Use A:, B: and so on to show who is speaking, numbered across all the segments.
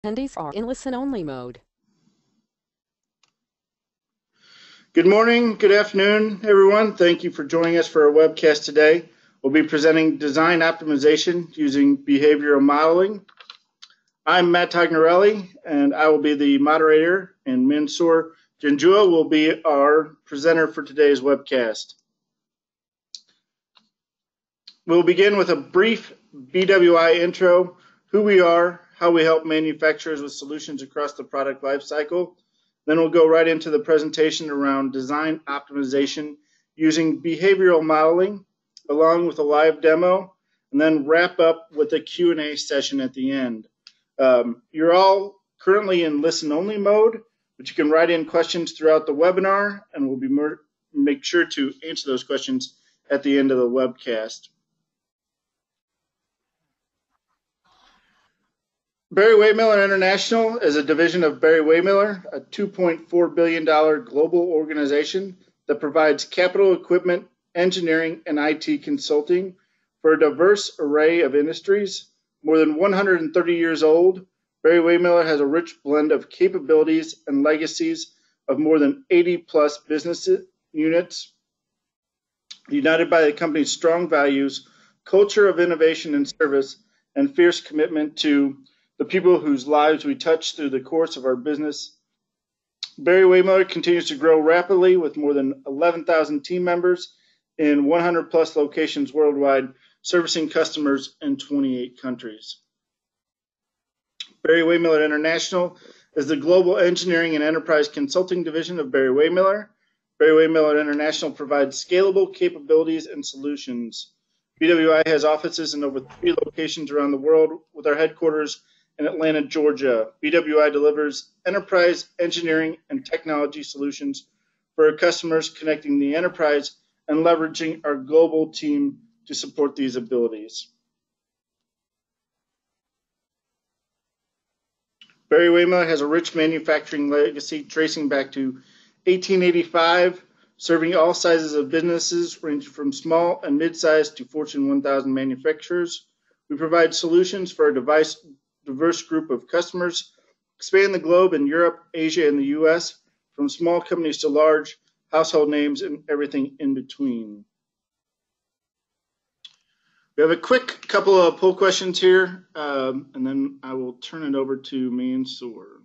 A: Attendees are in listen-only mode.
B: Good morning, good afternoon, everyone. Thank you for joining us for our webcast today. We'll be presenting design optimization using behavioral modeling. I'm Matt Tognarelli, and I will be the moderator, and Mansoor Janjua will be our presenter for today's webcast. We'll begin with a brief BWI intro, who we are, how we help manufacturers with solutions across the product lifecycle. Then we'll go right into the presentation around design optimization using behavioral modeling, along with a live demo, and then wrap up with a Q&A session at the end. You're all currently in listen-only mode, but you can write in questions throughout the webinar, and we'll make sure to answer those questions at the end of the webcast. Barry-Wehmiller International is a division of Barry-Wehmiller, a $2.4 billion global organization that provides capital equipment, engineering, and IT consulting for a diverse array of industries. More than 130 years old, Barry-Wehmiller has a rich blend of capabilities and legacies of more than 80-plus business units, united by the company's strong values, culture of innovation and service, and fierce commitment to the people whose lives we touch through the course of our business. Barry-Wehmiller continues to grow rapidly with more than 11,000 team members in 100-plus locations worldwide, servicing customers in 28 countries. Barry-Wehmiller International is the global engineering and enterprise consulting division of Barry-Wehmiller. Barry-Wehmiller International provides scalable capabilities and solutions. BWI has offices in over 3 locations around the world, with our headquarters in Atlanta, Georgia. BWI delivers enterprise engineering and technology solutions for our customers, connecting the enterprise and leveraging our global team to support these abilities. Barry-Wehmiller has a rich manufacturing legacy tracing back to 1885, serving all sizes of businesses ranging from small and mid-sized to Fortune 1000 manufacturers. We provide solutions for a diverse group of customers, span the globe in Europe, Asia, and the U.S., from small companies to large household names and everything in between. We have a quick couple of poll questions here, and then I will turn it over to Mansoor.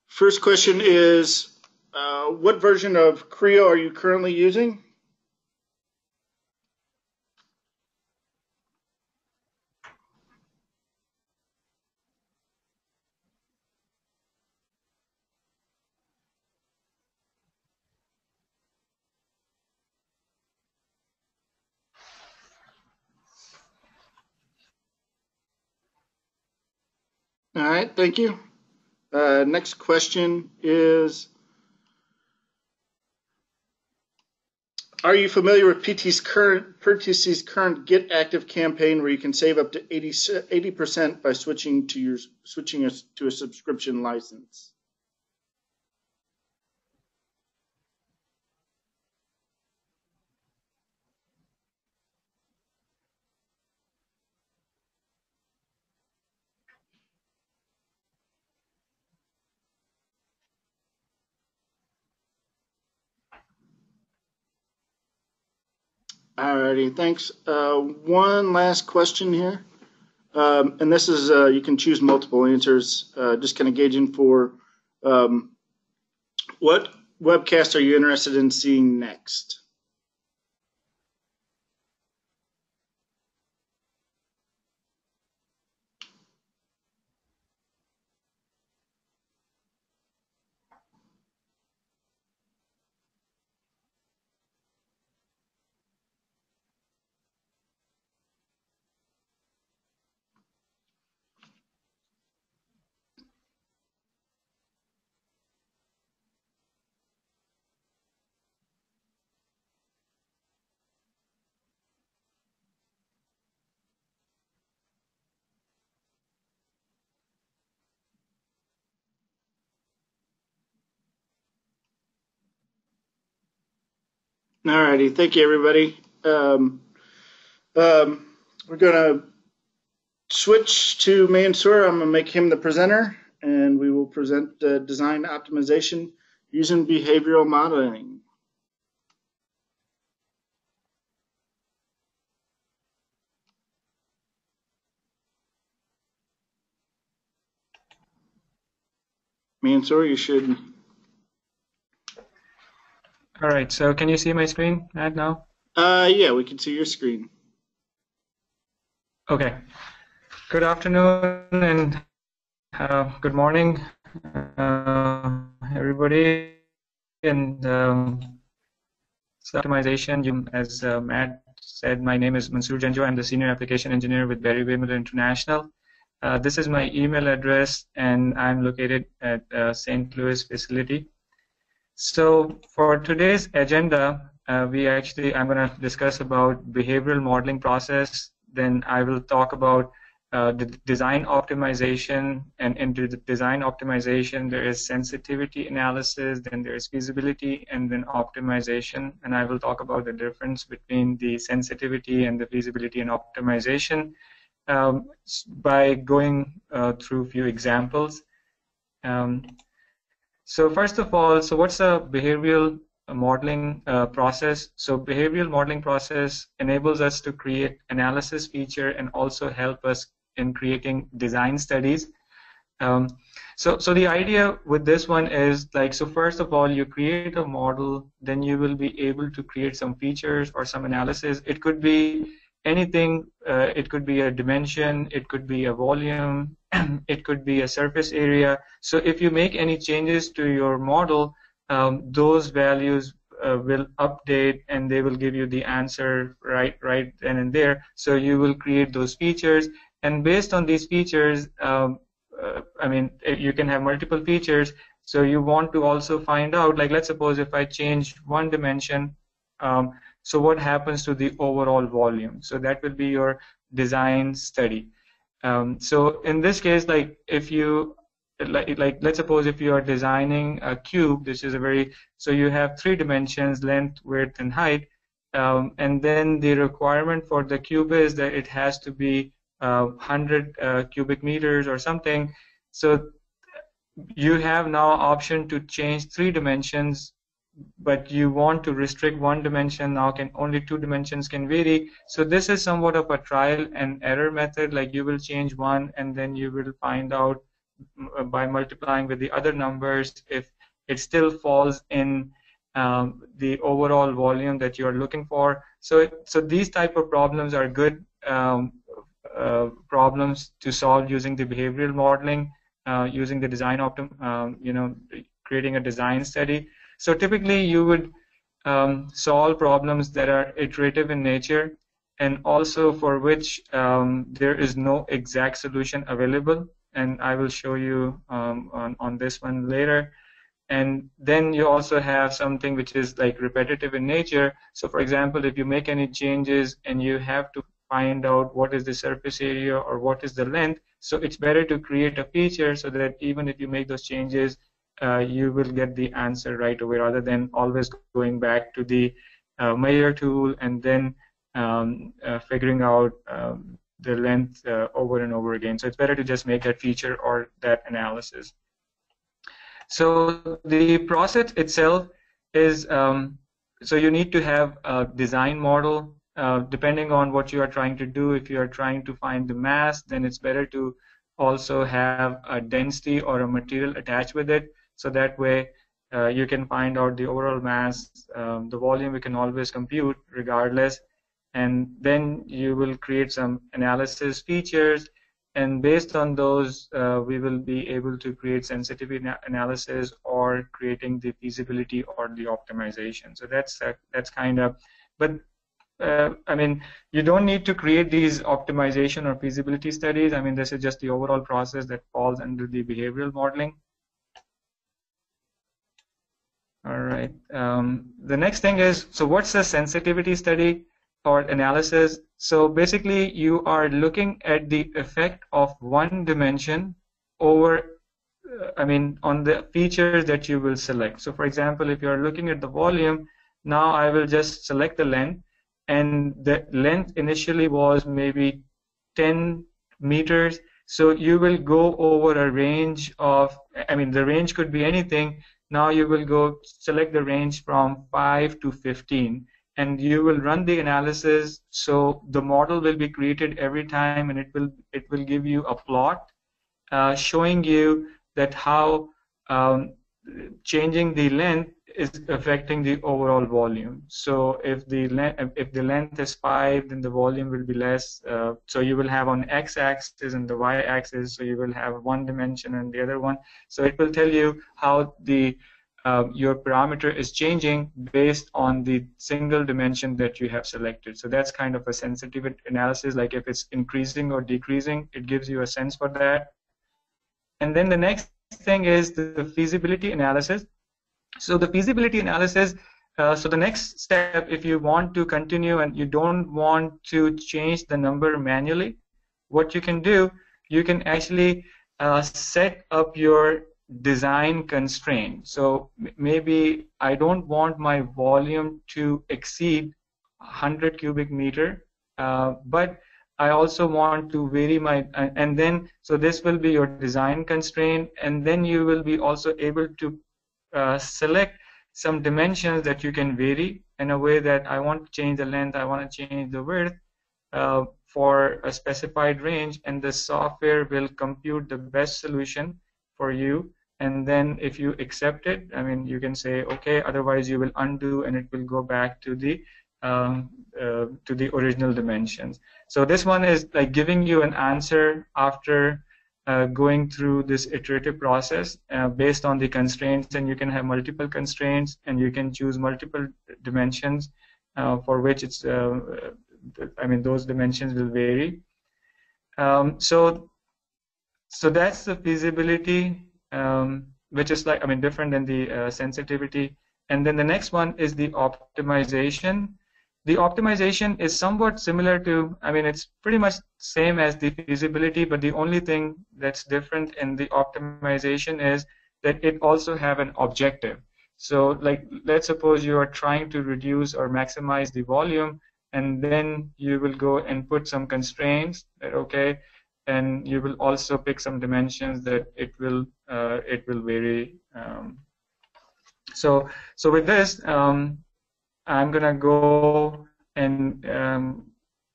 B: First question is, what version of Creo are you currently using? All right, thank you. Next question is, are you familiar with PTC's current Get Active campaign, where you can save up to 80% by switching to a subscription license? Alrighty, thanks. One last question here, and this is you can choose multiple answers. Just kind of gauging for what webcast are you interested in seeing next? Alrighty, thank you, everybody. We're going to switch to Mansour. I'm going to make him the presenter, and we will present design optimization using behavioral modeling. Mansour, you should.
C: All right, so can you see my screen right now?
B: Yeah, we can see your screen.
C: Okay. Good afternoon and good morning, everybody. And optimization, as Matt said, my name is Mansoor Janjo. I'm the Senior Application Engineer with Barry-Wehmiller International. This is my email address, and I'm located at St. Louis facility. So for today's agenda, I'm going to discuss about behavioral modeling process. Then I will talk about the design optimization, and into the design optimization there is sensitivity analysis, then there is feasibility, and then optimization. And I will talk about the difference between the sensitivity and the feasibility and optimization by going through a few examples. So first of all, so what's a behavioral modeling process? So behavioral modeling process enables us to create analysis feature and also help us in creating design studies. So the idea with this one is like, so first of all, you create a model, then you will be able to create some features or some analysis. It could be anything. It could be a dimension, it could be a volume, it could be a surface area. So if you make any changes to your model, those values will update and they will give you the answer right then and there. So you will create those features, and based on these features, I mean, you can have multiple features. So you want to also find out, like, let's suppose if I change one dimension, so what happens to the overall volume? So that will be your design study. So in this case, like if you like let's suppose if you are designing a cube, this is a very, so you have 3 dimensions, length, width, and height, and then the requirement for the cube is that it has to be 100 cubic meters or something. So you have now option to change 3 dimensions, but you want to restrict 1 dimension. Now only 2 dimensions can vary. So this is somewhat of a trial and error method. Like you will change one, and then you will find out by multiplying with the other numbers if it still falls in the overall volume that you are looking for. So these type of problems are good problems to solve using the behavioral modeling, using the design creating a design study. So typically you would solve problems that are iterative in nature, and also for which there is no exact solution available, and I will show you on this one later. And then you also have something which is like repetitive in nature. So for example, if you make any changes and you have to find out what is the surface area or what is the length, so it's better to create a feature so that even if you make those changes, you will get the answer right away, rather than always going back to the measure tool and then figuring out the length over and over again. So it's better to just make that feature or that analysis. So the process itself is, so you need to have a design model. Depending on what you are trying to do, if you are trying to find the mass, then it's better to also have a density or a material attached with it. So that way you can find out the overall mass, the volume we can always compute regardless, and then you will create some analysis features, and based on those we will be able to create sensitivity analysis or creating the feasibility or the optimization. So that's kind of, but I mean, you don't need to create these optimization or feasibility studies. I mean, this is just the overall process that falls under the behavioral modeling. All right. The next thing is, so what's a sensitivity study or analysis? So basically, you are looking at the effect of one dimension over, I mean, on the features that you will select. So for example, if you're looking at the volume, now I will just select the length, and the length initially was maybe 10 meters. So you will go over a range of, I mean, the range could be anything. Now you will go select the range from 5 to 15, and you will run the analysis. So the model will be created every time, and it will give you a plot showing you that how changing the length is affecting the overall volume. So if the length is 5, then the volume will be less. So you will have on x-axis and the y-axis. So you will have one dimension and the other one. So it will tell you how the your parameter is changing based on the single dimension that you have selected. So that's kind of a sensitivity analysis. Like if it's increasing or decreasing, it gives you a sense for that. And then the next thing is the feasibility analysis. So the feasibility analysis, so the next step, if you want to continue and you don't want to change the number manually, what you can do, you can actually set up your design constraint. So maybe I don't want my volume to exceed 100 cubic meter, but I also want to vary my, and then, so this will be your design constraint, and then you will be also able to select some dimensions that you can vary in a way that I want to change the length, I want to change the width for a specified range, and the software will compute the best solution for you. And then if you accept it, I mean, you can say okay, otherwise you will undo and it will go back to the original dimensions. So this one is like giving you an answer after going through this iterative process based on the constraints, and you can have multiple constraints and you can choose multiple dimensions for which it's, I mean, those dimensions will vary. So that's the feasibility, which is like, I mean, different than the sensitivity. And then the next one is the optimization. The optimization is somewhat similar to, I mean, it's pretty much same as the feasibility, but the only thing that's different in the optimization is that it also have an objective. So like, let's suppose you are trying to reduce or maximize the volume, and then you will go and put some constraints that, okay, and you will also pick some dimensions that it will vary. So with this, I'm gonna go and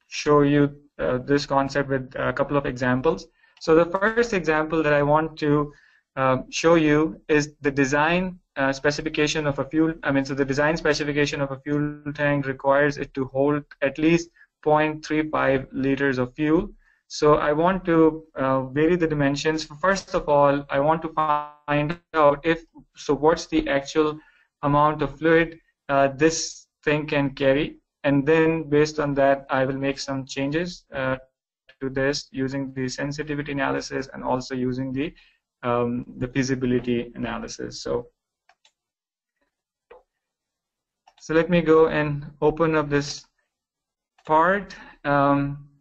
C: show you this concept with a couple of examples. So the first example that I want to show you is the design specification of a fuel. I mean, so the design specification of a fuel tank requires it to hold at least 0.35 liters of fuel. So I want to vary the dimensions. First of all, I want to find out what's the actual amount of fluid this thing can carry, and then based on that I will make some changes to this using the sensitivity analysis and also using the feasibility analysis. So let me go and open up this part.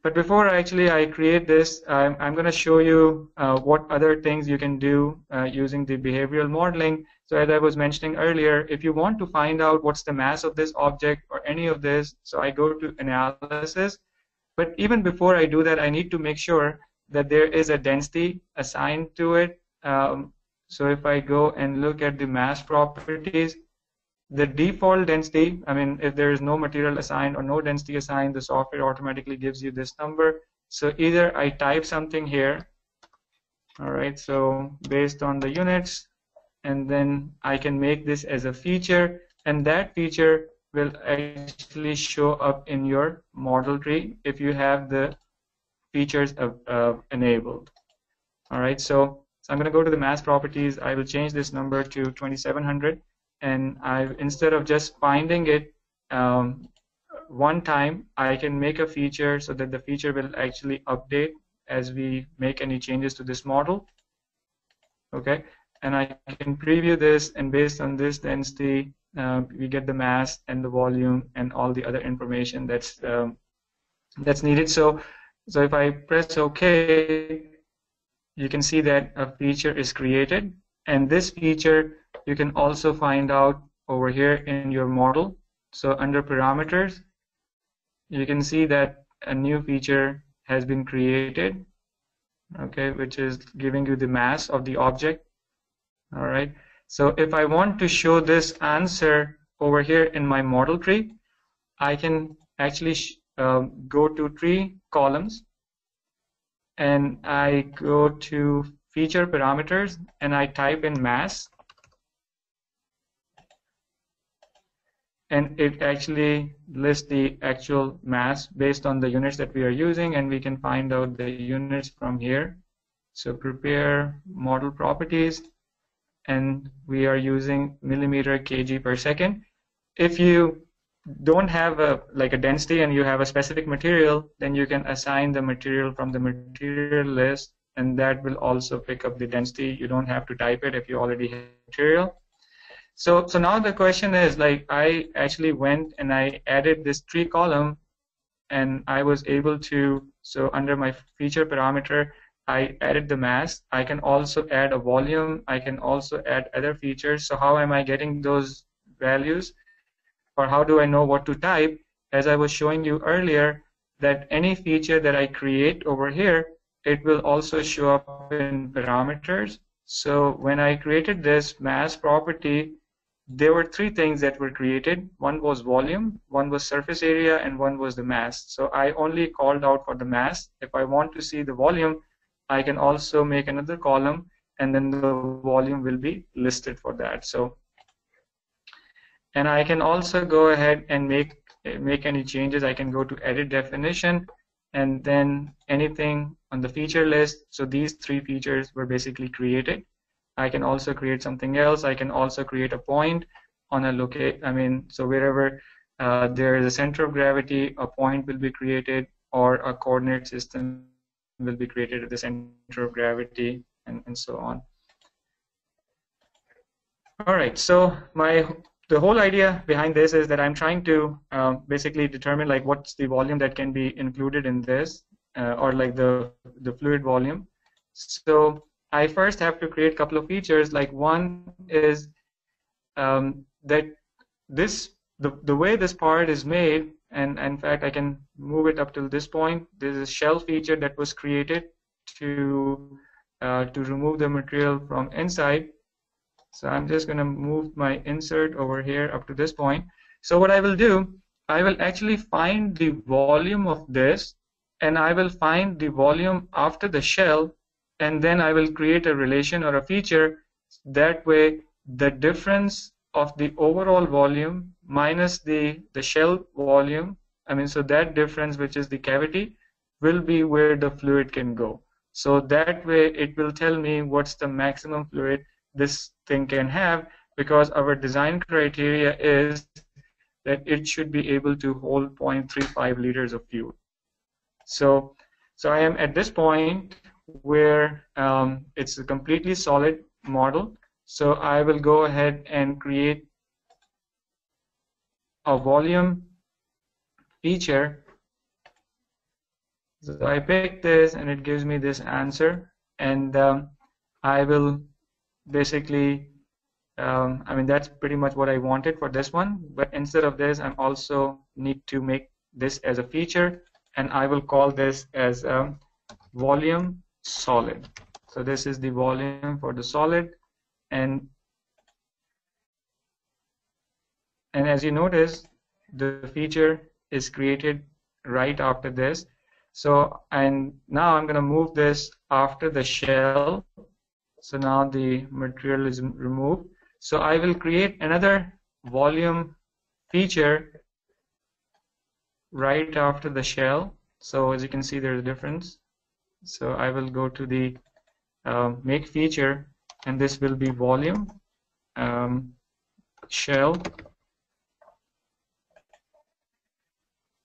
C: But before I create this, I'm going to show you what other things you can do using the behavioral modeling. So as I was mentioning earlier, if you want to find out what's the mass of this object or any of this, so I go to analysis. But even before I do that, I need to make sure that there is a density assigned to it. So if I go and look at the mass properties, the default density, I mean, if there is no material assigned or no density assigned, the software automatically gives you this number. So either I type something here, all right, so based on the units, and then I can make this as a feature, and that feature will actually show up in your model tree if you have the features enabled. All right, so I'm going to go to the mass properties. I will change this number to 2700. And instead of just finding it one time, I can make a feature so that the feature will actually update as we make any changes to this model. Okay, and I can preview this, and based on this density, we get the mass and the volume and all the other information that's needed. So if I press OK, you can see that a feature is created, and this feature you can also find out over here in your model. So under parameters, you can see that a new feature has been created, okay, which is giving you the mass of the object. All right. So if I want to show this answer over here in my model tree, I can actually go to tree columns, and I go to feature parameters, and I type in mass, and it actually lists the actual mass based on the units that we are using, and we can find out the units from here. So prepare model properties, and we are using millimeter kg per second. If you don't have a density and you have a specific material, then you can assign the material from the material list, and that will also pick up the density. You don't have to type it if you already have material. So now the question is, like, I actually went and I added this tree column, and I was able to, so under my feature parameter, I added the mass. I can also add a volume. I can also add other features. So how am I getting those values? Or how do I know what to type? As I was showing you earlier, that any feature that I create over here, it will also show up in parameters. So when I created this mass property, there were three things that were created. One was volume, one was surface area, and one was the mass. So I only called out for the mass. If I want to see the volume, I can also make another column, and then the volume will be listed for that. So, and I can also go ahead and make any changes. I can go to edit definition, and then anything on the feature list. So these three features were basically created. I can also create something else. I can also create a point on a so wherever there is a center of gravity, a point will be created, or a coordinate system will be created at the center of gravity, and so on. All right, so the whole idea behind this is that I'm trying to basically determine like what's the volume that can be included in this, or like the fluid volume. So I first have to create a couple of features. Like one is that the way this part is made, and in fact I can move it up till this point. There's a shell feature that was created to remove the material from inside. So I'm just going to move my insert over here up to this point. So what I will do, I will actually find the volume of this, and I will find the volume after the shell, and then I will create a relation or a feature. That way the difference of the overall volume minus the shell volume, so that difference, which is the cavity, will be where the fluid can go. So that way it will tell me what's the maximum fluid this thing can have, because our design criteria is that it should be able to hold 0.35 liters of fuel. So I am at this point where it's a completely solid model. So I will go ahead and create a volume feature. So I pick this, and it gives me this answer, and I will basically, that's pretty much what I wanted for this one. But instead of this, I also need to make this as a feature, and I will call this as volume solid. So this is the volume for the solid, and as you notice, the feature is created right after this. So, and now I'm going to move this after the shell. So now the material is removed. So I will create another volume feature right after the shell. So as you can see, there's a difference. So I will go to the make feature, and this will be volume shell,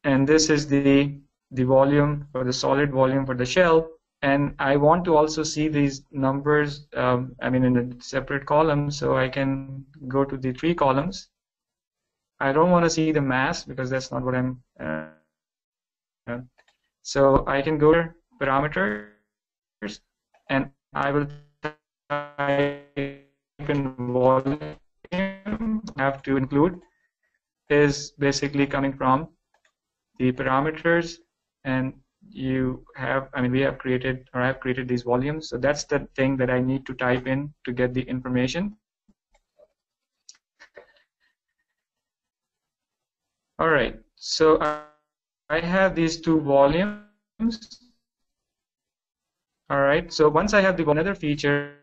C: and this is the volume for the solid volume for the shell. And I want to also see these numbers in a separate column, so I can go to the three columns. I don't want to see the mass because that's not what I'm so I can go to parameters, and I will type in volume. Have to include is basically coming from the parameters, and you have, we have created, or I have created these volumes. So that's the thing that I need to type in to get the information. All right, so I have these two volumes. All right, so once I have the another feature,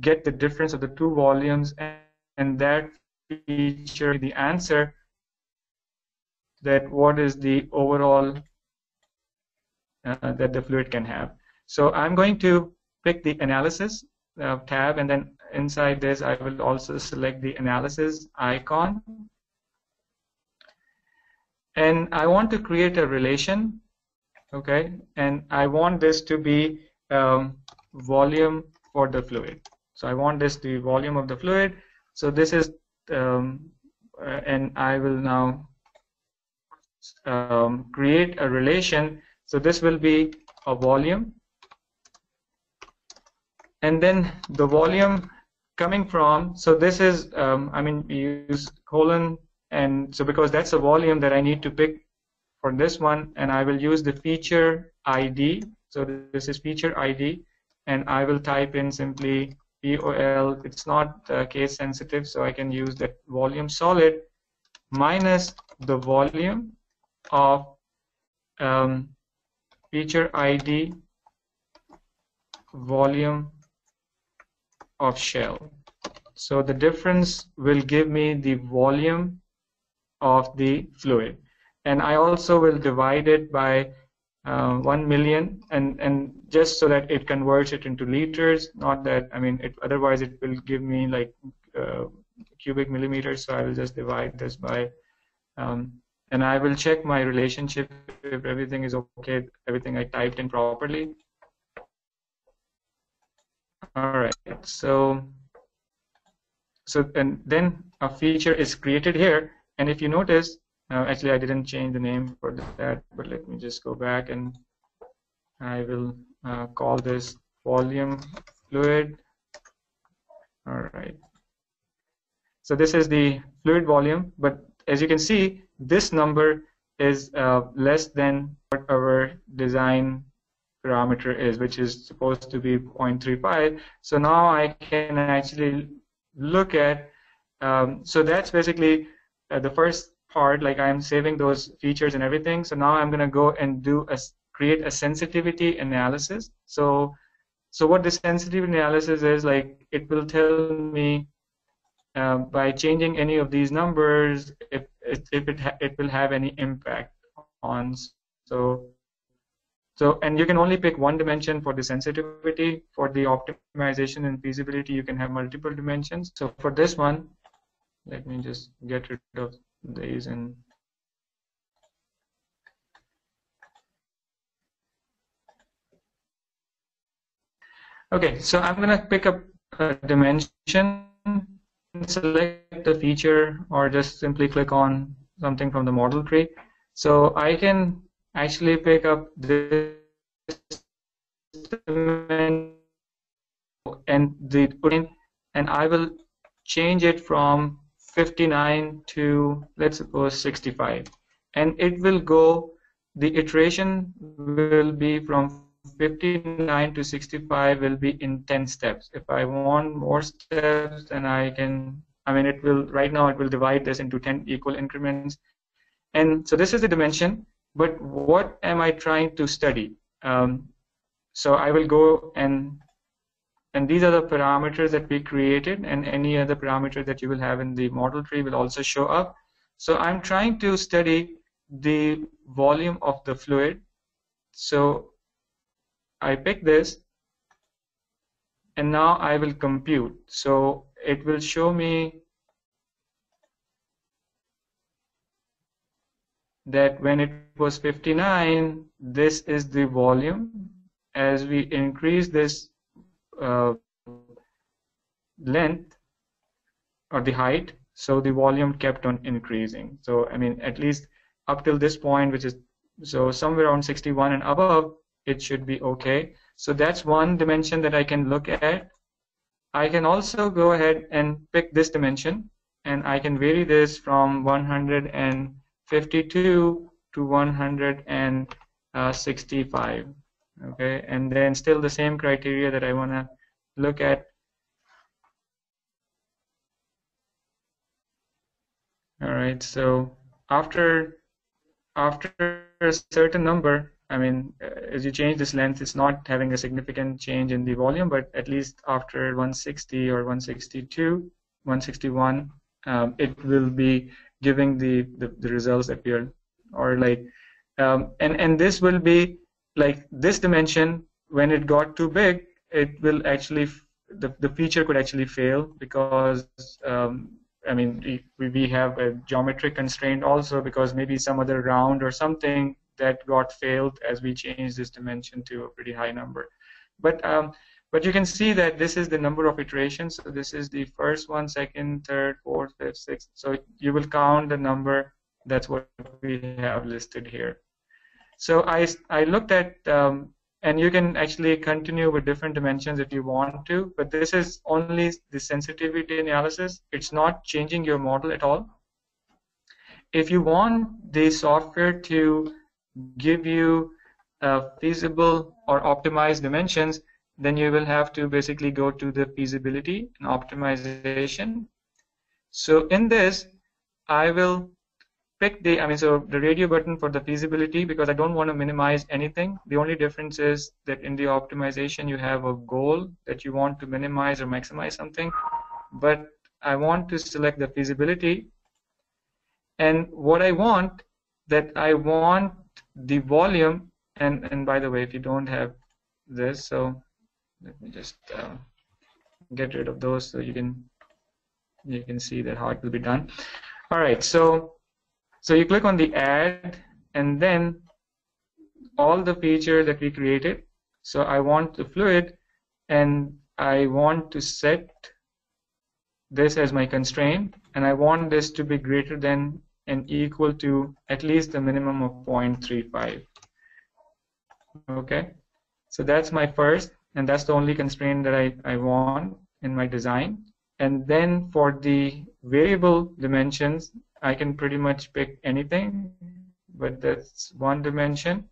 C: get the difference of the two volumes, and that feature, the answer that what is the overall that the fluid can have. So I'm going to pick the analysis tab, and then inside this I will also select the analysis icon. And I want to create a relation, okay? And I want this to be volume for the fluid. So I want this to be volume of the fluid. So this is, and I will now create a relation. So this will be a volume, and then the volume coming from, so this is, we use colon, and so because that's a volume that I need to pick for this one, and I will use the feature ID. So this is feature ID, and I will type in simply VOL. It's not case sensitive, so I can use that volume solid minus the volume of feature ID volume of shell. So the difference will give me the volume of the fluid, and I also will divide it by 1 million, and just so that it converts it into liters. Not that, otherwise it will give me like cubic millimeters. So I will just divide this by and I will check my relationship if everything is okay, everything I typed in properly. All right, so and then a feature is created here, and if you notice, actually I didn't change the name for that, but let me just go back, and I will call this volume fluid. All right, so this is the fluid volume, but as you can see, this number is less than what our design parameter is, which is supposed to be 0.35. So now I can actually look at, so that's basically the first part, like I'm saving those features and everything. So now I'm going to go and create a sensitivity analysis. So what the sensitivity analysis is, like, it will tell me by changing any of these numbers if it will have any impact on. So and you can only pick one dimension for the sensitivity. For the optimization and feasibility, you can have multiple dimensions. So for this one, let me just get rid of these and okay, so I'm going to pick up a dimension, select the feature, or just simply click on something from the model tree. So I can actually pick up this dimension and I will change it from 59 to, let's suppose, 65, and it will go, the iteration will be from 59 to 65 will be in 10 steps. If I want more steps, then I can, it will, right now it will divide this into 10 equal increments. And so this is the dimension, but what am I trying to study? So I will go and these are the parameters that we created, and any other parameter that you will have in the model tree will also show up. So I'm trying to study the volume of the fluid. So I pick this, and now I will compute. So it will show me that when it was 59, this is the volume. As we increase this length or the height, so the volume kept on increasing. So at least up till this point, which is so somewhere around 61 and above, it should be okay. So that's one dimension that I can look at. I can also go ahead and pick this dimension, and I can vary this from 152 to 100 and 65. Okay, and then still the same criteria that I want to look at. All right, so after a certain number, I mean, as you change this length, it's not having a significant change in the volume, but at least after 160 or 162, 161, it will be giving the results that we are, or like, and this will be like this dimension. When it got too big, it will actually, the feature could actually fail because I mean, we have a geometric constraint also because maybe some other round or something that got failed as we change this dimension to a pretty high number. But you can see that this is the number of iterations. So this is the first one, second, third, fourth, fifth, sixth. So you will count the number. That's what we have listed here. So I looked at, and you can actually continue with different dimensions if you want to, but this is only the sensitivity analysis. It's not changing your model at all. If you want the software to give you feasible or optimized dimensions, then you will have to basically go to the feasibility and optimization. So in this, I will pick the, so the radio button for the feasibility, because I don't want to minimize anything. The only difference is that in the optimization you have a goal that you want to minimize or maximize something, but I want to select the feasibility. And what I want, that I want the volume, and by the way, if you don't have this, so let me just get rid of those so you can see that how it will be done. All right, so you click on the add, and then all the features that we created. So I want the fluid, and I want to set this as my constraint, and I want this to be greater than and equal to at least a minimum of 0.35. Okay, so that's my first, and that's the only constraint that I want in my design. And then for the variable dimensions, I can pretty much pick anything, but that's one dimension.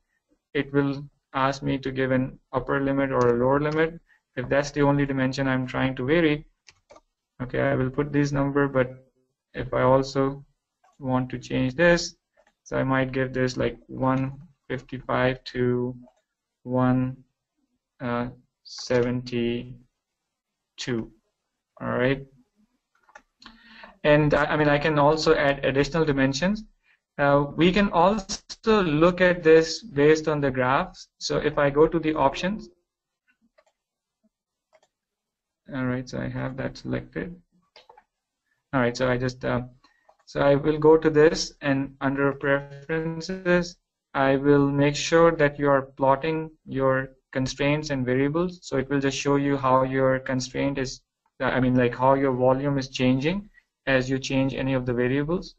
C: It will ask me to give an upper limit or a lower limit. If that's the only dimension I'm trying to vary, okay, I will put this number, but if I also want to change this, so I might give this like 155 to 172. All right. And I can also add additional dimensions. We can also look at this based on the graphs. So if I go to the options, all right, so I have that selected. All right, so I just, so I will go to this, and under preferences, I will make sure that you are plotting your constraints and variables. So it will just show you how your constraint is, like how your volume is changing as you change any of the variables.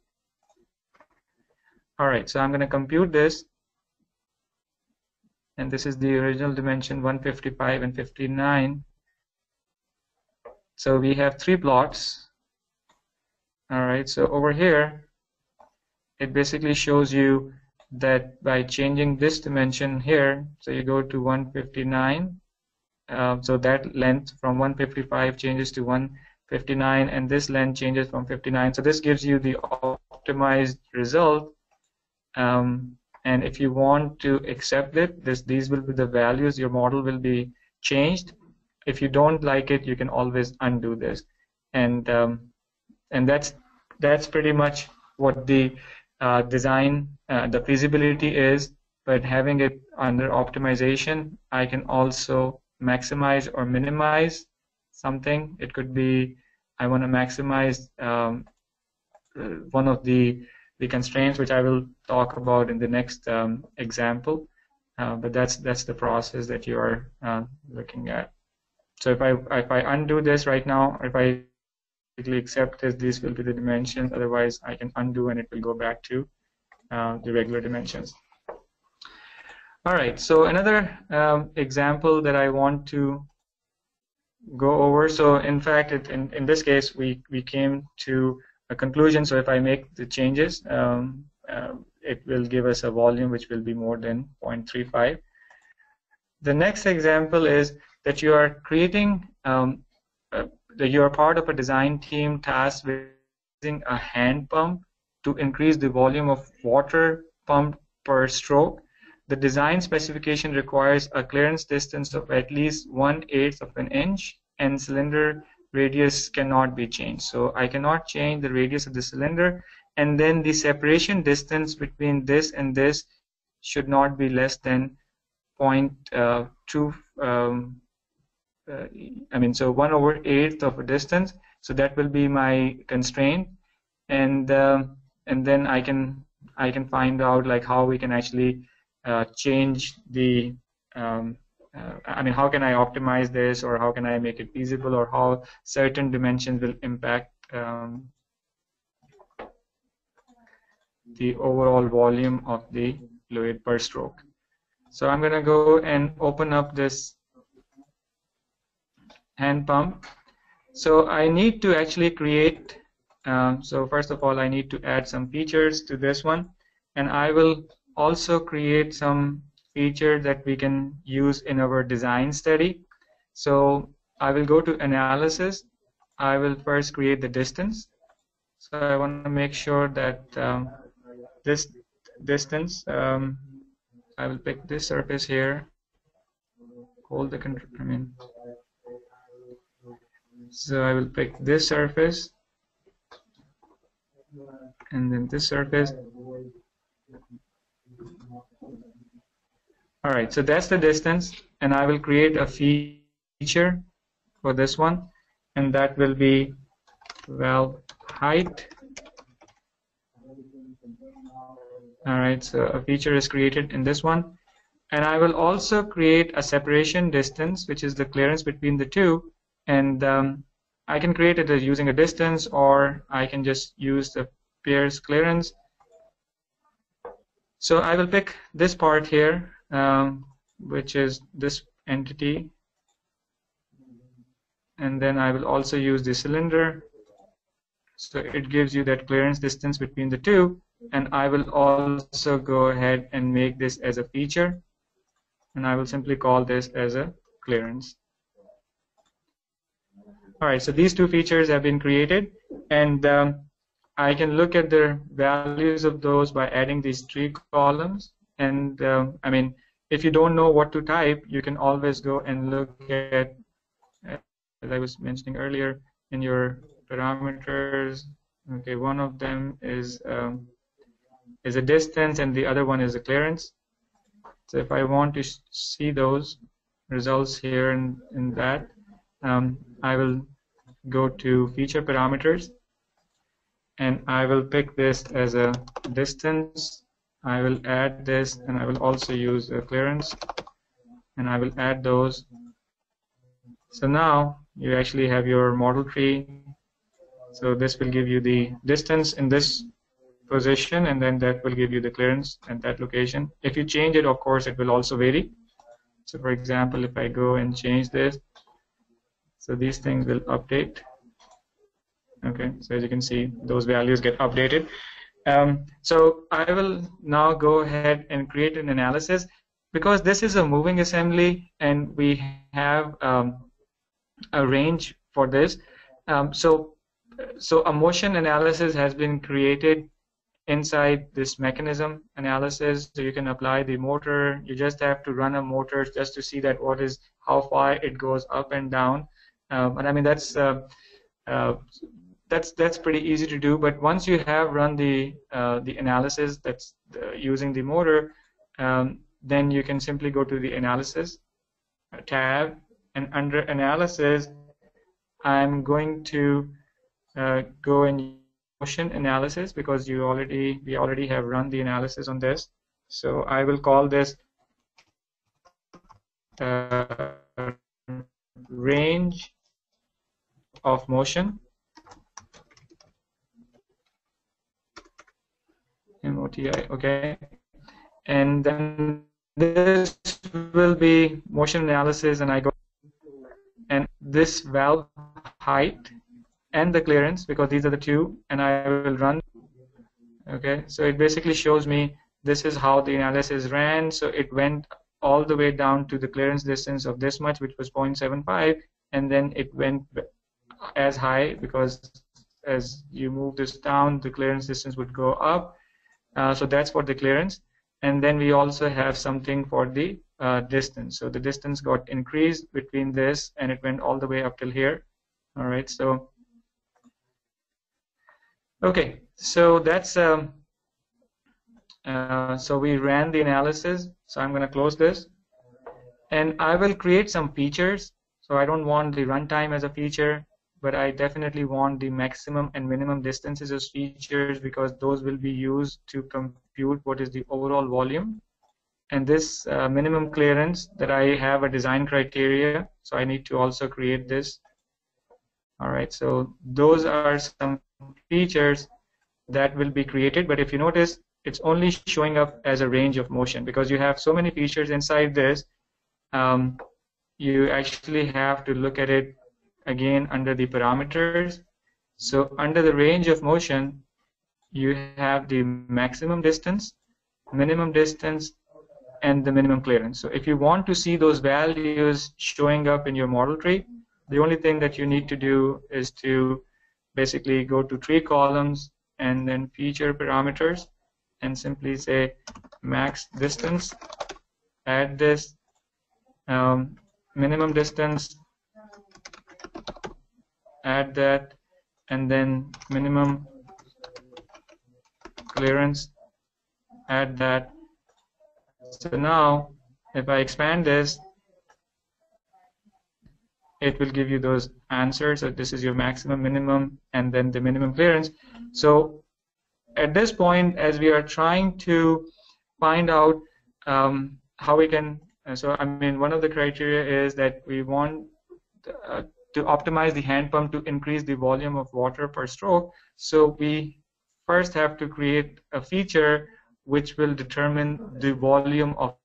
C: All right, so I'm going to compute this, and this is the original dimension 155 and 59. So we have 3 plots. All right, so over here, it basically shows you that by changing this dimension here, so you go to 159, so that length from 155 changes to 159, and this length changes from 59. So this gives you the optimized result. And if you want to accept it, these will be the values. Your model will be changed. If you don't like it, you can always undo this. And that's pretty much what the design, the feasibility is. But having it under optimization, I can also maximize or minimize something. It could be I want to maximize one of the constraints, which I will talk about in the next example. But that's the process that you are looking at. So if I undo this right now, or if I accept this, these will be the dimensions. Otherwise, I can undo and it will go back to the regular dimensions. All right. So another example that I want to go over. So in fact, in this case, we came to a conclusion. So if I make the changes, it will give us a volume which will be more than 0.35. The next example is that you are creating, that you are part of a design team tasked with using a hand pump to increase the volume of water pumped per stroke. The design specification requires a clearance distance of at least 1/8 of an inch, and cylinder radius cannot be changed. So I cannot change the radius of the cylinder, and then the separation distance between this and this should not be less than 0.2, so 1/8 of a distance. So that will be my constraint, and then I can find out like how we can actually change the how can I optimize this, or how can I make it feasible, or how certain dimensions will impact the overall volume of the fluid per stroke. So I'm going to go and open up this hand pump. So I need to actually create, so first of all I need to add some features to this one, and I will also create some feature that we can use in our design study. So I will go to analysis. I will first create the distance. So I want to make sure that this distance, I will pick this surface here, hold the control, so I will pick this surface, and then this surface. All right, so that's the distance, and I will create a feature for this one, and that will be valve height. All right, so a feature is created in this one, and I will also create a separation distance, which is the clearance between the two, and I can create it using a distance, or I can just use the Pierce clearance. So I will pick this part here, which is this entity, and then I will also use the cylinder. So it gives you that clearance distance between the two, and I will also go ahead and make this as a feature, and I will simply call this as a clearance. All right, so these two features have been created, and I can look at the values of those by adding these three columns. And if you don't know what to type, you can always go and look at, as I was mentioning earlier, in your parameters. Okay, one of them is a distance, and the other one is a clearance. So if I want to see those results here in that, I will go to feature parameters, and I will pick this as a distance. I will add this, and I will also use a clearance, and I will add those. So now you actually have your model tree. So this will give you the distance in this position, and then that will give you the clearance at that location. If you change it, of course, it will also vary. So for example, if I go and change this, so these things will update. Okay, so as you can see, those values get updated. So I will now go ahead and create an analysis, because this is a moving assembly, and we have a range for this. So a motion analysis has been created inside this mechanism analysis. So you can apply the motor. You just have to run a motor just to see that how far it goes up and down. And I mean that's pretty easy to do. But once you have run the analysis that's using the motor, then you can simply go to the analysis tab, and under analysis, I'm going to go and motion analysis, because we already have run the analysis on this. So I will call this range of motion, MOTI, okay, and then this will be motion analysis, and I go and this valve height and the clearance, because these are the two, and I will run. Okay, so it basically shows me this is how the analysis ran. So it went all the way down to the clearance distance of this much, which was 0.75, and then it went as high because as you move this down, the clearance distance would go up. So that's for the clearance. And then we also have something for the distance. So the distance got increased between this, and it went all the way up till here. All right, so okay, so that's so we ran the analysis. So I'm going to close this, and I will create some features. So I don't want the runtime as a feature, but I definitely want the maximum and minimum distances as features, because those will be used to compute what is the overall volume. And this minimum clearance that I have a design criteria, so I need to also create this. All right, so those are some features that will be created, but if you notice, it's only showing up as a range of motion because you have so many features inside this. You actually have to look at it again under the parameters. So under the range of motion, you have the maximum distance, minimum distance, and the minimum clearance. So if you want to see those values showing up in your model tree, the only thing that you need to do is to basically go to tree columns and then feature parameters and simply say max distance, add this, minimum distance, add that, and then minimum clearance, add that. So now if I expand this, it will give you those answers. So this is your maximum, minimum, and then the minimum clearance. So at this point, as we are trying to find out how we can, so I mean, one of the criteria is that we want to optimize the hand pump to increase the volume of water per stroke. So we first have to create a feature which will determine the volume of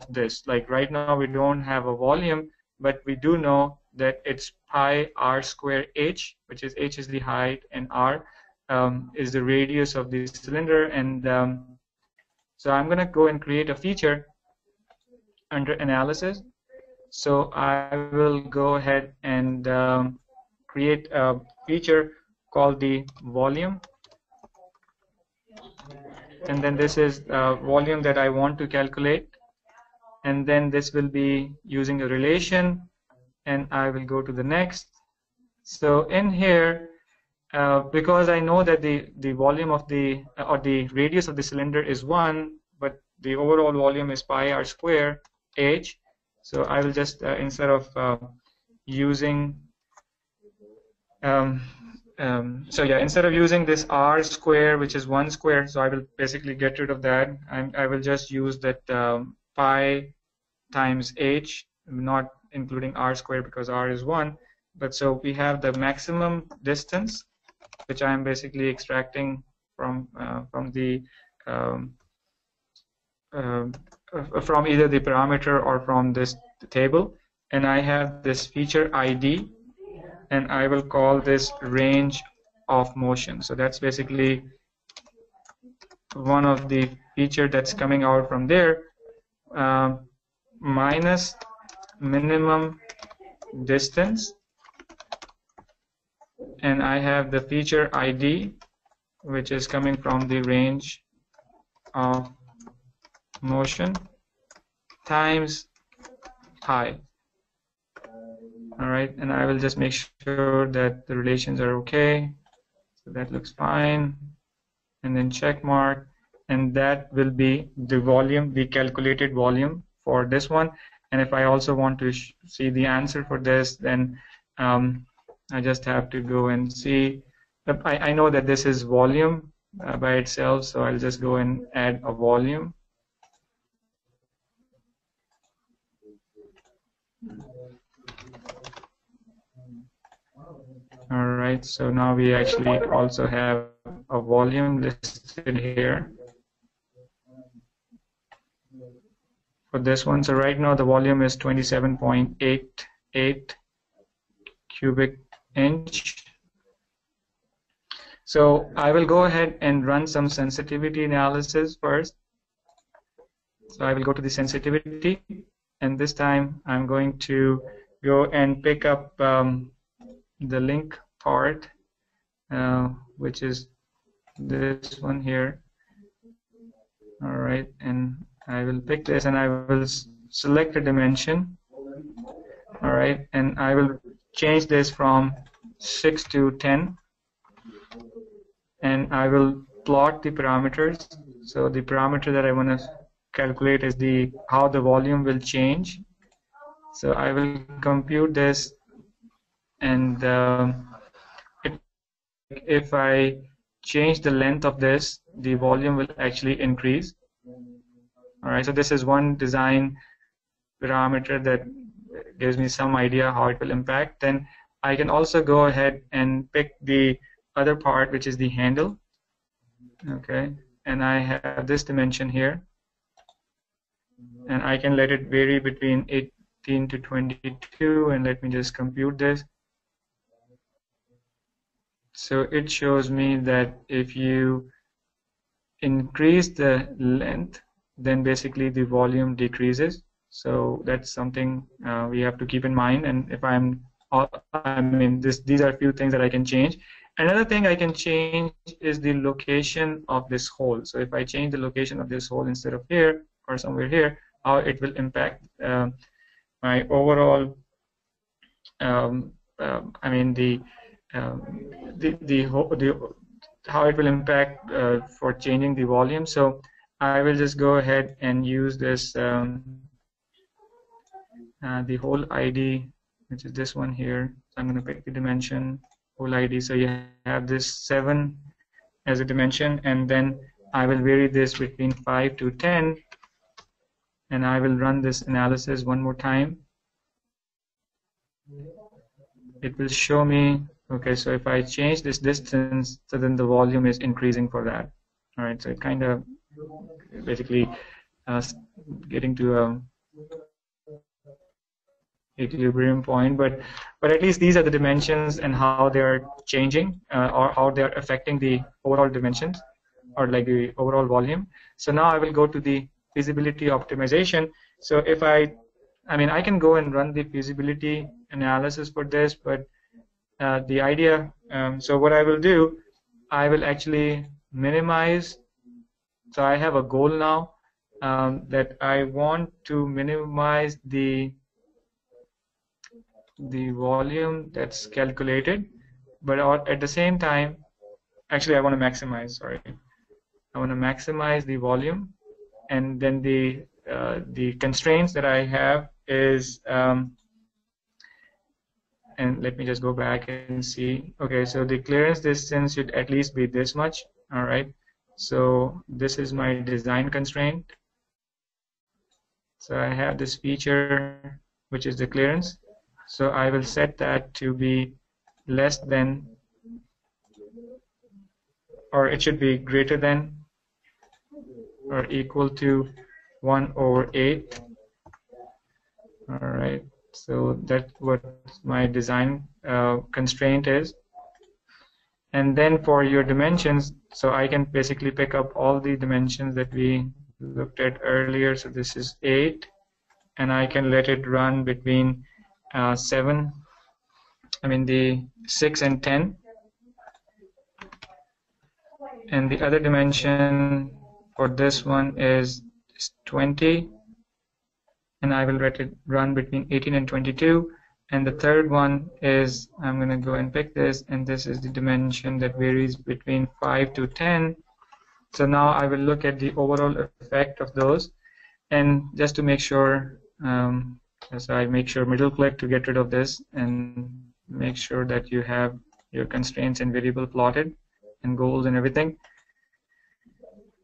C: this. Like right now, we don't have a volume, but we do know that it's pi r square h, which is h is the height and r is the radius of the cylinder. And so I'm going to go and create a feature under analysis. So I will go ahead and create a feature called the volume. And then this is volume that I want to calculate. And then this will be using a relation, and I will go to the next. So in here, because I know that the volume of the or the radius of the cylinder is 1, but the overall volume is pi r square h. So I will just instead of using instead of using this r square, which is 1 square, so I will basically get rid of that. I will just use that pi times h, not including r square because r is 1. But so we have the maximum distance, which I am basically extracting from the from either the parameter or from this table, and I have this feature ID, and I will call this range of motion. So that's basically one of the feature that's coming out from there, minus minimum distance, and I have the feature ID, which is coming from the range of motion times height. All right, and I will just make sure that the relations are okay. So that looks fine, and then check mark, and that will be the volume, the calculated volume for this one. And if I also want to see the answer for this, then I just have to go and see. I know that this is volume by itself, so I'll just go and add a volume. All right, so now we actually also have a volume listed here for this one. So right now the volume is 27.88 cubic inch. So I will go ahead and run some sensitivity analysis first. So I will go to the sensitivity, and this time I'm going to go and pick up the link part, which is this one here. All right, and I will pick this and I will select a dimension. All right, and I will change this from 6 to 10, and I will plot the parameters. So the parameter that I want to calculate is how the volume will change. So I will compute this, and if I change the length of this, the volume will actually increase. All right, so this is one design parameter that gives me some idea how it will impact. Then I can also go ahead and pick the other part, which is the handle. Okay, and I have this dimension here, and I can let it vary between 18 to 22, and let me just compute this. So it shows me that if you increase the length, then basically the volume decreases. So that's something we have to keep in mind. And if these are a few things that I can change. Another thing I can change is the location of this hole. So if I change the location of this hole instead of here or somewhere here, how it will impact my overall, how it will impact for changing the volume. So I will just go ahead and use this the whole ID, which is this one here. So I'm going to pick the dimension whole ID. So you have this 7 as a dimension, and then I will vary this between 5 to 10, and I will run this analysis one more time. It will show me, okay, so if I change this distance, so then the volume is increasing for that. All right, so it kind of basically getting to a equilibrium point, but at least these are the dimensions and how they are changing or how they are affecting the overall dimensions or like the overall volume. So now I will go to the feasibility optimization. So if I can go and run the feasibility analysis for this, but the idea, so what I will do, I will actually minimize. So I have a goal now that I want to minimize the volume that's calculated, but at the same time, actually I want to maximize, sorry. I want to maximize the volume, and then the constraints that I have is, and let me just go back and see. Okay, so the clearance distance should at least be this much, all right? So this is my design constraint. So I have this feature, which is the clearance. So I will set that to be less than, or it should be greater than or equal to 1/8. All right, so that's what my design constraint is. And then for your dimensions, so I can basically pick up all the dimensions that we looked at earlier. So this is 8, and I can let it run between 6 and 10. And the other dimension for this one is 20, and I will let it run between 18 and 22. And the third one is, I'm going to go and pick this, and this is the dimension that varies between 5 to 10. So now I will look at the overall effect of those, and just to make sure, so I make sure middle click to get rid of this and make sure that you have your constraints and variable plotted and goals and everything.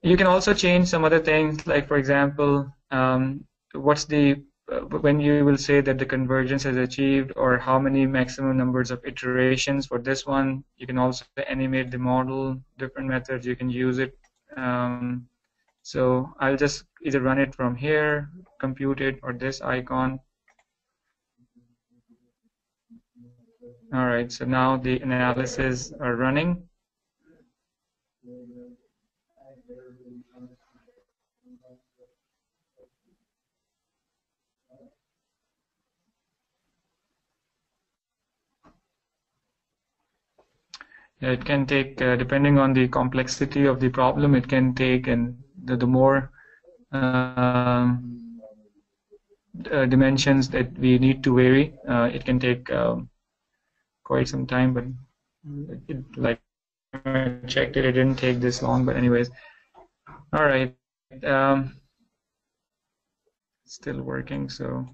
C: You can also change some other things, like for example, when you will say that the convergence is achieved, or how many maximum numbers of iterations for this one. You can also animate the model, different methods you can use it. So I'll just either run it from here, compute it, or this icon. All right, so now the analyses are running. It can take, depending on the complexity of the problem, it can take, and the more dimensions that we need to vary, it can take quite some time. But like I checked it, it didn't take this long. But anyways, all right, still working. So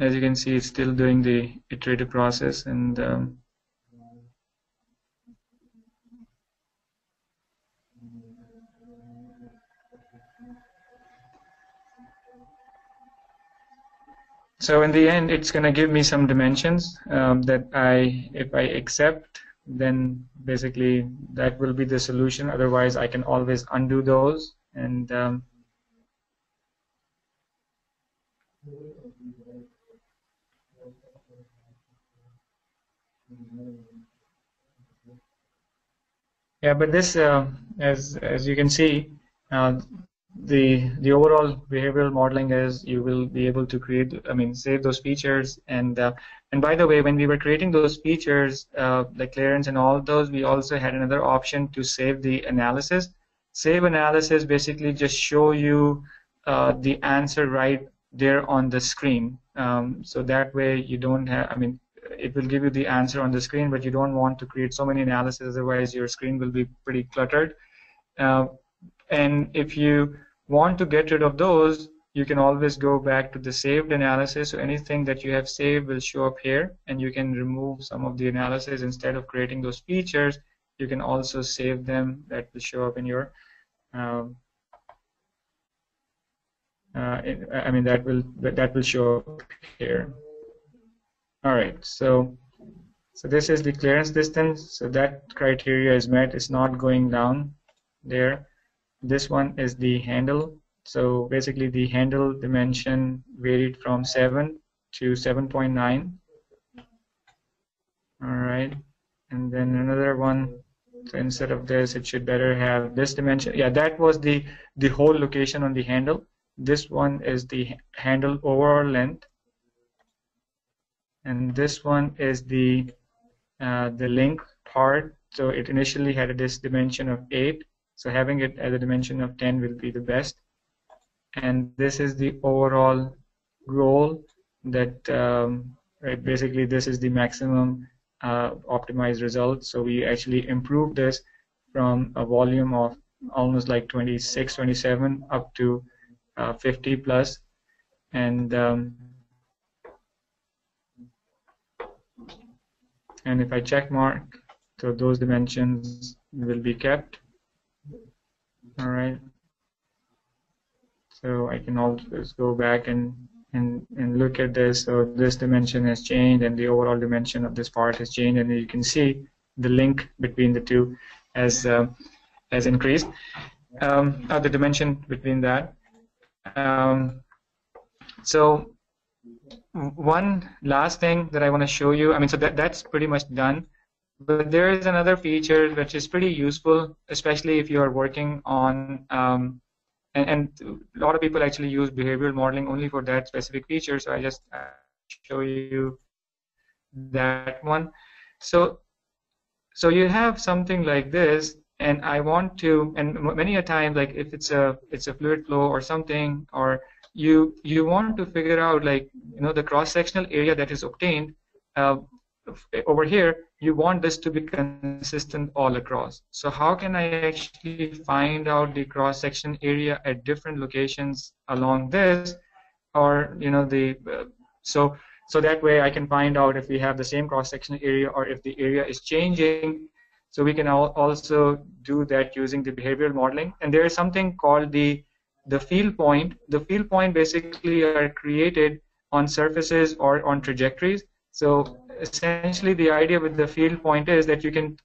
C: as you can see, it's still doing the iterative process, and so in the end, it's going to give me some dimensions that if I accept, then basically that will be the solution. Otherwise, I can always undo those. And yeah, but this, as you can see, the overall behavioral modeling is you will be able to create, save those features. And by the way, when we were creating those features, the clearance and all those, we also had another option to save the analysis. Save analysis basically just show you the answer right there on the screen. So that way you don't have, it will give you the answer on the screen, but you don't want to create so many analyses, otherwise your screen will be pretty cluttered. And if you want to get rid of those, you can always go back to the saved analysis. So anything that you have saved will show up here, and you can remove some of the analysis. Instead of creating those features, you can also save them. That will show up in your that will show up here. All right, so this is the clearance distance. So that criteria is met. It's not going down there. This one is the handle. So basically the handle dimension varied from 7 to 7.9. All right, and then another one. So instead of this, it should better have this dimension. Yeah, that was the whole location on the handle. This one is the handle overall length, and this one is the link part. So it initially had this dimension of 8. So having it as a dimension of 10 will be the best. And this is the overall goal that right, basically this is the maximum optimized result. So we actually improved this from a volume of almost like 26, 27 up to 50 plus. And if I check mark, so those dimensions will be kept. All right. So I can always go back and look at this. So this dimension has changed, and the overall dimension of this part has changed, and you can see the link between the two has increased. The dimension between that. So one last thing that I want to show you. So that's pretty much done. But there is another feature which is pretty useful, especially if you are working on, and a lot of people actually use behavioral modeling only for that specific feature. So I just show you that one. So you have something like this, and I want to, and many a time, like if it's a fluid flow or something, or you want to figure out, like, the cross-sectional area that is obtained over here, you want this to be consistent all across. So how can I actually find out the cross-section area at different locations along this, or so that way I can find out if we have the same cross-section area or if the area is changing. So we can also do that using the behavioral modeling. And there is something called the field point. The field point basically are created on surfaces or on trajectories. So essentially the idea with the field point is that you can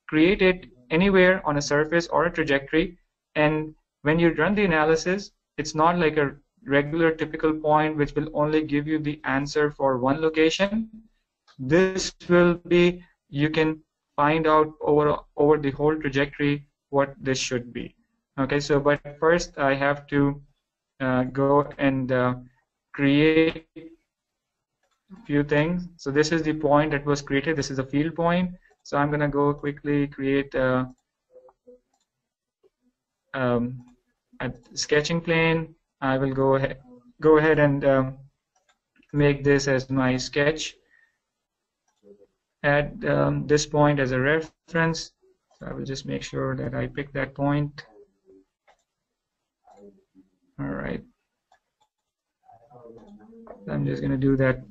C: create it anywhere on a surface or a trajectory, and when you run the analysis, it's not like a regular typical point which will only give you the answer for one location. This will be, you can find out over the whole trajectory what this should be. Okay, so but first I have to go and create few things. So this is the point that was created. This is a field point. So I'm going to go quickly create a sketching plane. I will go ahead and make this as my sketch. Add this point as a reference. So I will just make sure that I pick that point. All right. I'm just going to do that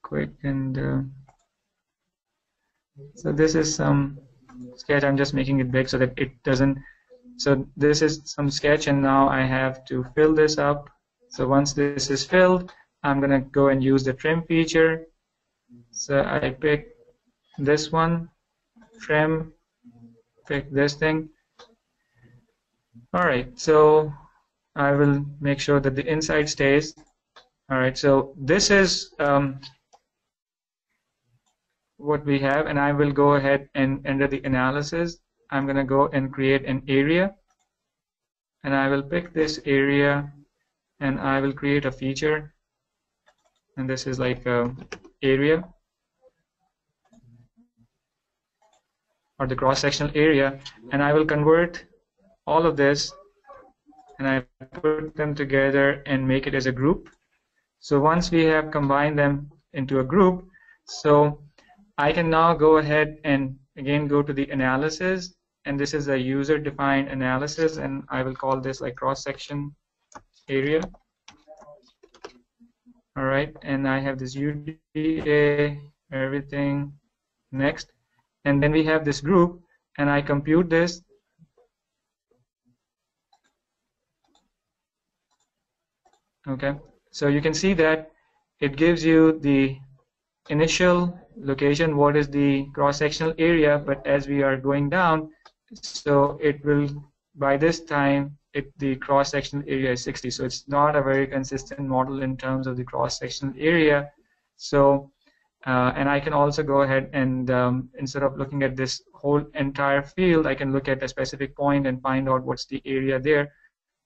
C: quick, and so this is some sketch. I'm just making it big so that it doesn't. So this is some sketch, and now I have to fill this up. So once this is filled, I'm going to go and use the trim feature. So I pick this one, trim, pick this thing. All right, so I will make sure that the inside stays. All right, so this is what we have, and I will go ahead and enter the analysis. I'm going to go and create an area, and I will pick this area, and I will create a feature, and this is like a area, or the cross-sectional area, and I will convert all of this, and I put them together and make it as a group. So once we have combined them into a group, so I can now go ahead and again go to the analysis, and this is a user-defined analysis, and I will call this like cross-section area. All right, and I have this UDA, everything, next, and then we have this group, and I compute this. Okay, so you can see that it gives you the initial location, what is the cross-sectional area, but as we are going down, so it will, by this time, the cross-sectional area is 60, so it's not a very consistent model in terms of the cross-sectional area. So, and I can also go ahead and instead of looking at this whole entire field, I can look at a specific point and find out what's the area there,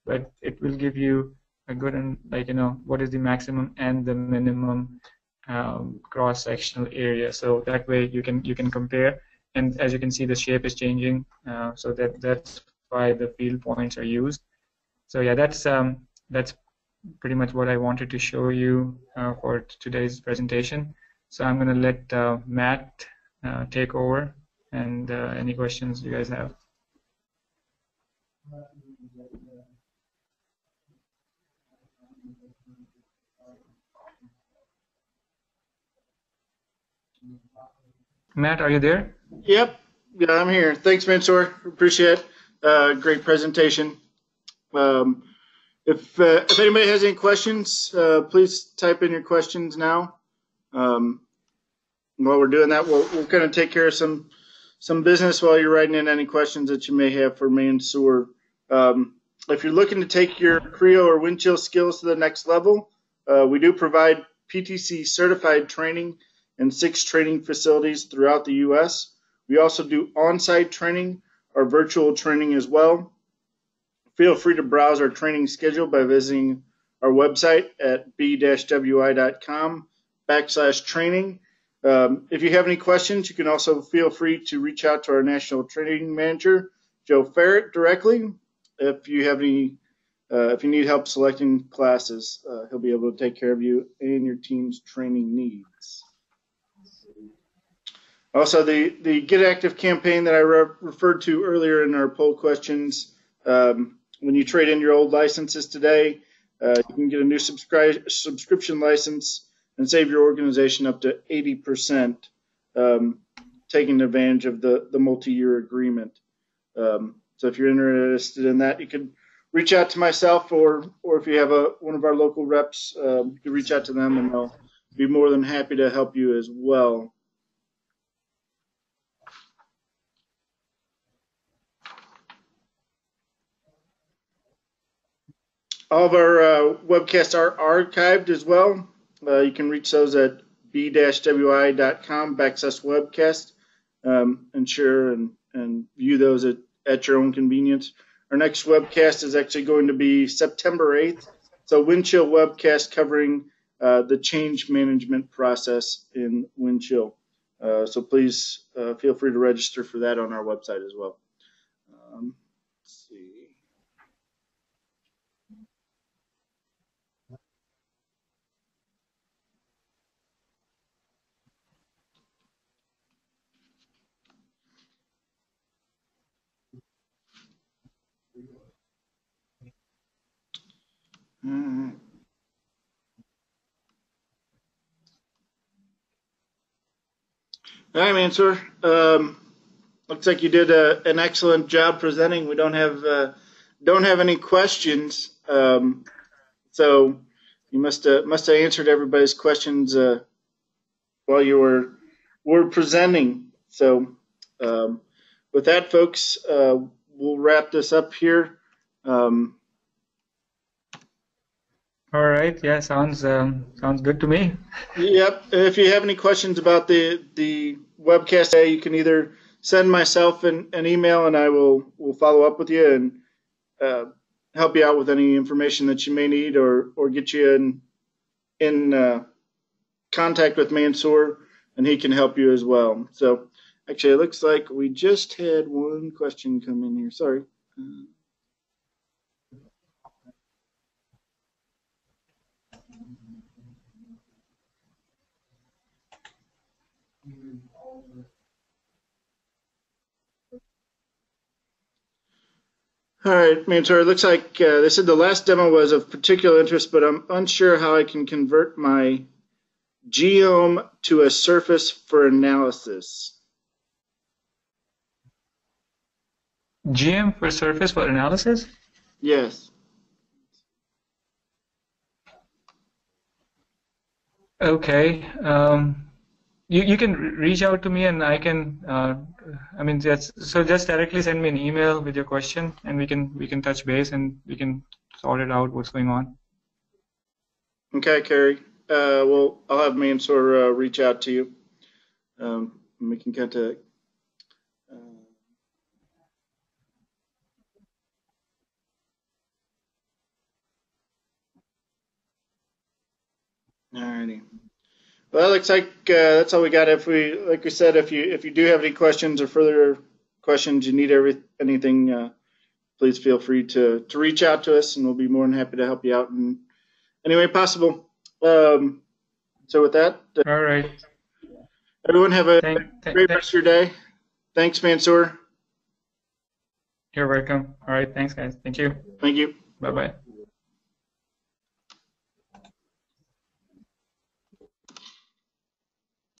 C: but it will give you a good, and like, you know, what is the maximum and the minimum cross-sectional area. So that way you can compare, and as you can see, the shape is changing. So that's why the field points are used. So yeah, that's pretty much what I wanted to show you for today's presentation. So I'm going to let Matt take over, and any questions you guys have. Matt, are you there?
B: Yep, yeah, I'm here. Thanks, Mentor. Appreciate it. Great presentation. If anybody has any questions, please type in your questions now. While we're doing that, we'll kind of take care of some business while you're writing in any questions that you may have for me and Sewer. If you're looking to take your Creo or Windchill skills to the next level, we do provide PTC certified training in 6 training facilities throughout the U.S. We also do on-site training or virtual training as well. Feel free to browse our training schedule by visiting our website at b-wi.com/training. If you have any questions, you can also feel free to reach out to our National Training Manager, Joe Ferret, directly. If you have any, if you need help selecting classes, he'll be able to take care of you and your team's training needs. Also, the Get Active campaign that I referred to earlier in our poll questions, when you trade in your old licenses today, you can get a new subscription license and save your organization up to 80%, taking advantage of the multi-year agreement. So if you're interested in that, you can reach out to myself, or if you have one of our local reps, you can reach out to them, and they'll be more than happy to help you as well. All of our webcasts are archived as well. You can reach those at b-wi.com/webcast and share and view those at your own convenience. Our next webcast is actually going to be September 8th. So Windchill webcast covering the change management process in Windchill. So please feel free to register for that on our website as well. Let's see. All right. All right, Mansoor. Looks like you did an excellent job presenting. We don't have any questions, so you must have answered everybody's questions while you were presenting. So with that, folks, we'll wrap this up here.
C: All right. Yeah, sounds good to me.
B: Yep. If you have any questions about the webcast today, you can either send myself an email, and I will follow up with you and help you out with any information that you may need, or get you in contact with Mansoor, and he can help you as well. So actually, it looks like we just had one question come in here. Sorry. All right, Mansoor, it looks like they said the last demo was of particular interest, but I'm unsure how I can convert my geome to a surface for analysis.
C: GM for surface for analysis?
B: Yes.
C: Okay. You can reach out to me, and I can. I mean, just directly send me an email with your question, and we can touch base, and we can sort it out what's going on.
B: Okay, Carrie. Well, I'll have Mansoor reach out to you. We can contact. Alrighty. Well, it looks like that's all we got. Like we said, if you do have any questions or further questions, you need anything, please feel free to reach out to us, and we'll be more than happy to help you out in any way possible. So with that,
C: All right.
B: everyone have a great rest of your day. Thanks, Mansoor.
C: You're welcome. All right. Thanks, guys. Thank you.
B: Thank you.
C: Bye-bye.